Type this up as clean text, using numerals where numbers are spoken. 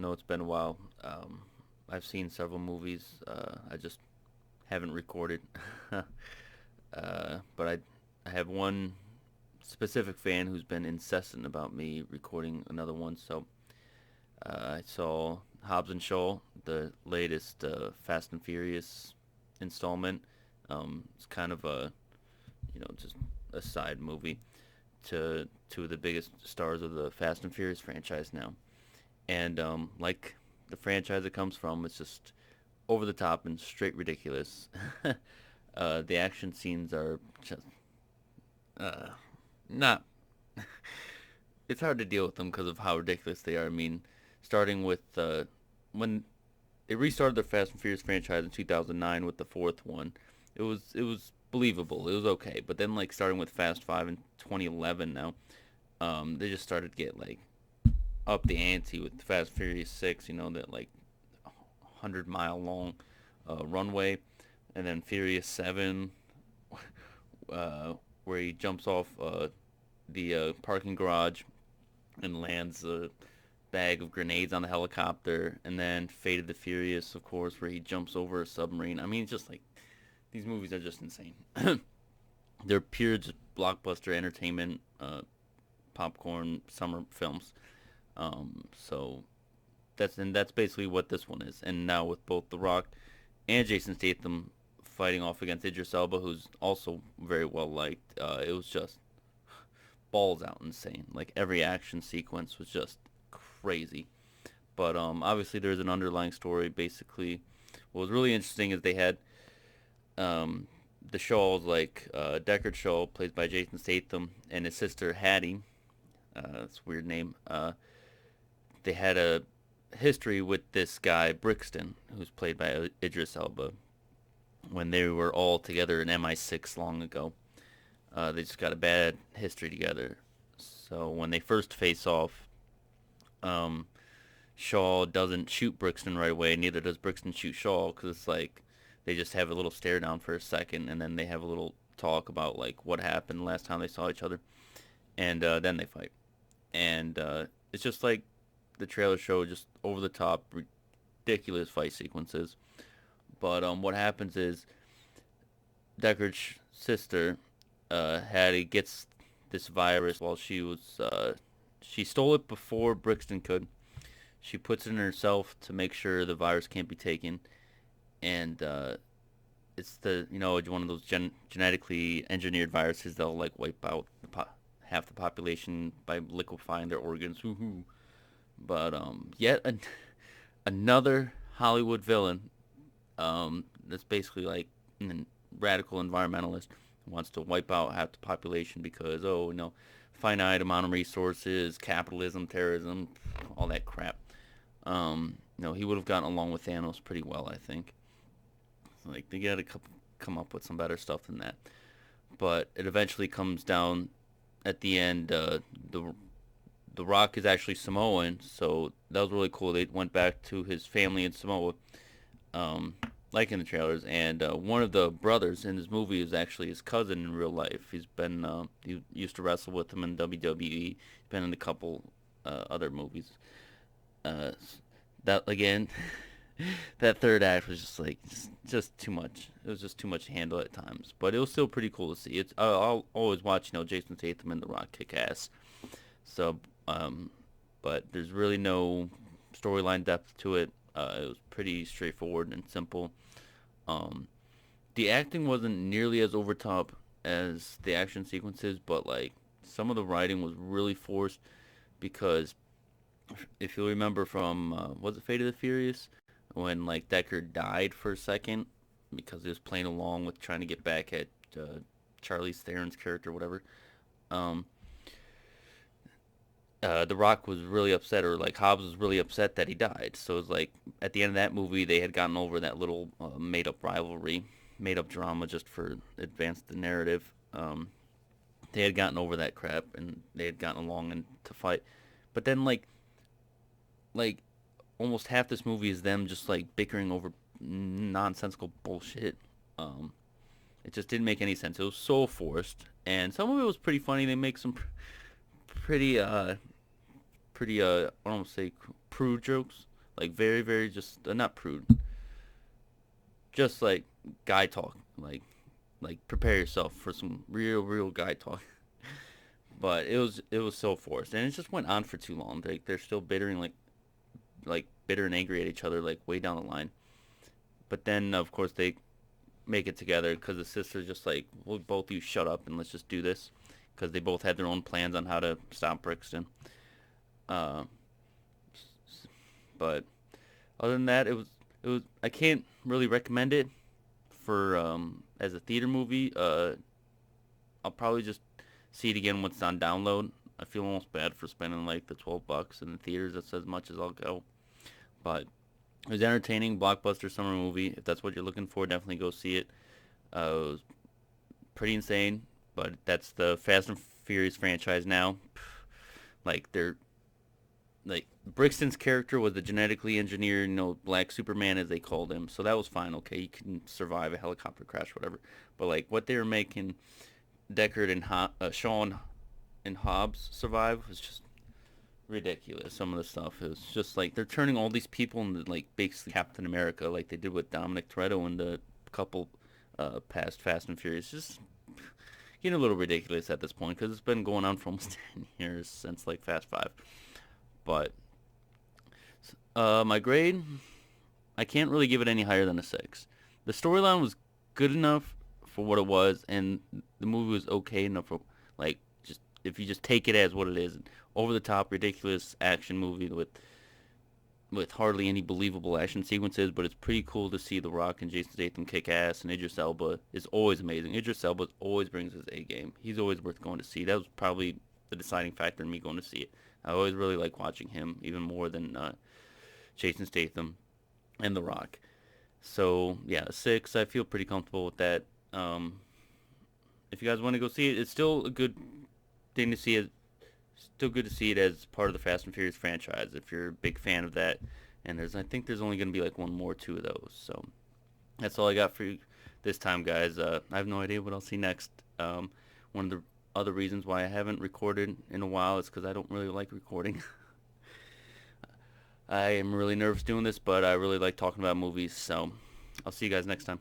know it's been a while. I've seen several movies. I just haven't recorded. But I have one specific fan who's been incessant about me recording another one. So I saw Hobbs and Shaw, the latest Fast and Furious installment. It's kind of a, just a side movie to two of the biggest stars of the Fast and Furious franchise now. And like the franchise it comes from, it's just over the top and straight ridiculous. The action scenes are just uh, not. It's hard to deal with them because of how ridiculous they are. I mean, starting with when they restarted the Fast and Furious franchise in 2009 with the fourth one, it was believable. It was okay, but then like starting with Fast Five in 2011 now, they just started to get like up the ante with Fast and Furious Six. That like 100-mile long runway, and then Furious Seven, where he jumps off the parking garage and lands a bag of grenades on the helicopter, and then Fate of the Furious, of course, where he jumps over a submarine. I mean, it's just like these movies are just insane. They're pure just blockbuster entertainment, popcorn summer films. So that's basically what this one is. And now with both The Rock and Jason Statham fighting off against Idris Elba, who's also very well liked, it was just balls out insane. Like every action sequence was just crazy. But obviously there's an underlying story. Basically, what was really interesting is they had um, the Shaws, like Deckard Shaw, played by Jason Statham, and his sister Hattie. That's a weird name. They had a history with this guy Brixton, who's played by Idris Elba, when they were all together in MI6 long ago. They just got a bad history together. So when they first face off, um, Shaw doesn't shoot Brixton right away. Neither does Brixton shoot Shaw because it's like they just have a little stare down for a second, and then they have a little talk about like what happened last time they saw each other, and then they fight. And it's just like the trailer show, just over the top, ridiculous fight sequences. But what happens is Deckard's sister, Hattie, gets this virus while she stole it before Brixton could. She puts it in herself to make sure the virus can't be taken, and it's one of those genetically engineered viruses that'll like wipe out half the population by liquefying their organs. Woohoo! But yet another Hollywood villain, that's basically like a radical environmentalist who wants to wipe out half the population because finite amount of resources, capitalism, terrorism, all that crap. He would have gotten along with Thanos pretty well, I think. Like they got to come up with some better stuff than that. But it eventually comes down at the end. The Rock is actually Samoan, so that was really cool. They went back to his family in Samoa, like in the trailers. And one of the brothers in this movie is actually his cousin in real life. He used to wrestle with him in WWE. He's been in a couple other movies. Uh, that again, that third act was just like just too much. It was just too much to handle at times, but it was still pretty cool to see. I'll always watch Jason Statham and The Rock kick ass. So, but there's really no storyline depth to it. It was pretty straightforward and simple. Um, the acting wasn't nearly as over top as the action sequences, but like some of the writing was really forced because if you'll remember from was it Fate of the Furious when like Decker died for a second because he was playing along with trying to get back at Charlize Theron's character, whatever. Um, the Rock was really upset, or like Hobbs was really upset that he died. So it was like at the end of that movie, they had gotten over that little made-up rivalry, made-up drama just for advance the narrative. They had gotten over that crap, and they had gotten along and to fight. But then like almost half this movie is them just like bickering over nonsensical bullshit. Um, it just didn't make any sense. It was so forced, and some of it was pretty funny. They make some pretty I don't want to say prude jokes. Like very, very just not prude, just like guy talk. Like prepare yourself for some real, real guy talk. But it was so forced, and it just went on for too long. They're still bittering like bitter and angry at each other like way down the line. But then of course they make it together because the sister's just like, well, both of you shut up and let's just do this, because they both had their own plans on how to stop Brixton. Uh, but other than that, it was I can't really recommend it for as a theater movie. I'll probably just see it again once it's on download. I feel almost bad for spending like the $12 in the theaters. That's as much as I'll go. But it was entertaining, blockbuster summer movie. If that's what you're looking for, definitely go see it. It was pretty insane, but that's the Fast and Furious franchise now. Like they're like Brixton's character was the genetically engineered, black Superman as they called him. So that was fine. Okay, you can survive a helicopter crash, whatever. But like what they were making Deckard and Shaw and Hobbs survive was just ridiculous. Some of the stuff, it was just like they're turning all these people into like basically Captain America, like they did with Dominic Toretto in the couple past Fast and Furious. Just getting a little ridiculous at this point because it's been going on for almost 10 years since like Fast Five. But my grade, I can't really give it any higher than a 6. The storyline was good enough for what it was, and the movie was okay enough for like just if you just take it as what it is, over the top, ridiculous action movie with hardly any believable action sequences, but it's pretty cool to see The Rock and Jason Statham kick ass, and Idris Elba is always amazing. Idris Elba always brings his A game. He's always worth going to see. That was probably the deciding factor in me going to see it. I always really like watching him, even more than Jason Statham and The Rock. So yeah, a 6. I feel pretty comfortable with that. If you guys want to go see it, it's still a good thing to see it. Still good to see it as part of the Fast and Furious franchise if you're a big fan of that. And I think there's only going to be like one more, two of those. So that's all I got for you this time, guys. I have no idea what I'll see next. One of the other reasons why I haven't recorded in a while is because I don't really like recording. I am really nervous doing this, but I really like talking about movies. So I'll see you guys next time.